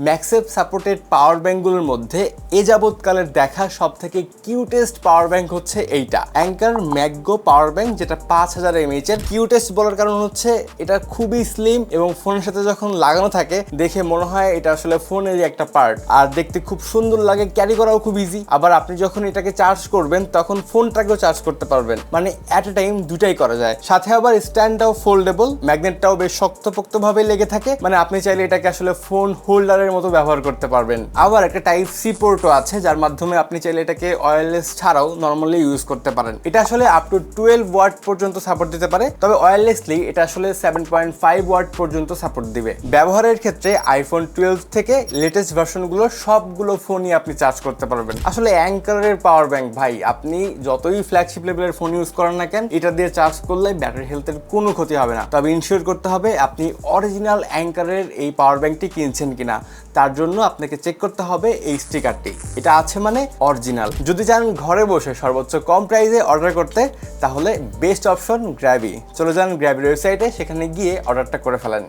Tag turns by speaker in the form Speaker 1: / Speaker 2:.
Speaker 1: ম্যাক্সেপ supported পাওয়ার ব্যাঙ্কগুলোর মধ্যে এ যাবৎকালের দেখা সব থেকে কিউটেস্ট পাওয়ার ব্যাঙ্ক হচ্ছে এইটা, অ্যাঙ্কার ম্যাকগো পাওয়ার ব্যাঙ্ক, যেটা 5000 mAh এর। কিউটেস্ট বলার কারণ হচ্ছে এটা খুবই স্লিম এবং ফোনের সাথে যখন লাগানো থাকে দেখে মনে হয় এটা আসলে ফোনেরই একটা পার্ট, আর দেখতে খুব সুন্দর লাগে, ক্যারি করাও খুব ইজি। আবার আপনি যখন এটাকে চার্জ করবেন তখন ফোনটাকেও চার্জ করতে পারবেন, মানে অ্যাট এ টাইম দুটাই করা যায়। সাথে আবার স্ট্যান্ডটাও ফোল্ডেবল, ম্যাগনেটটাও বেশ শক্তপোক্তভাবে লেগে থাকে, মানে আপনি চাইলে এটাকে আসলে ফোন হোল্ডারের মতো ব্যবহার করতে পারবেন। আবার একটা টাইপ সি পোর্টও আছে, যার মাধ্যমে আপনি চাইলে এটাকে ওয়্যারলেস ছাড়াও নর্মালি ইউজ করতে পারেন। এটা আসলে আপ টু 12 ওয়াট পর্যন্ত সাপোর্ট দিতে পারে, তবে ওয়্যারলেসলি এটা আসলে 7.5 ওয়াট পর্যন্ত সাপোর্ট দিবে। ব্যবহারের ক্ষেত্রে আইফোন 12 থেকে লেটেস্ট ভার্সনগুলো সবগুলো ফোনই আপনি চার্জ করতে পারবেন। আসলে অ্যাঙ্কারের পাওয়ার ব্যাংক ভাই, আপনি যতই ফ্ল্যাগশিপ লেভেলের ফোন ইউজ করেন না কেন, এটা দিয়ে চার্জ করলে ব্যাটারি হেলথের কোনো ক্ষতি হবে না। তবে ইনশিওর করতে হবে আপনি অরিজিনাল অ্যাঙ্কারের এই পাওয়ার ব্যাংকটি কিনছেন কিনা, তার জন্য আপনাকে চেক করতে হবে এই স্টিকারটি, এটা আছে মানে অরিজিনাল। যদি চান ঘরে বসে সর্বোচ্চ কম প্রাইসে অর্ডার করতে, তাহলে বেস্ট অপশন গ্র্যাবি। চলে যান গ্র্যাবির ওয়েবসাইটে, সেখানে গিয়ে অর্ডারটা করে ফেলেন।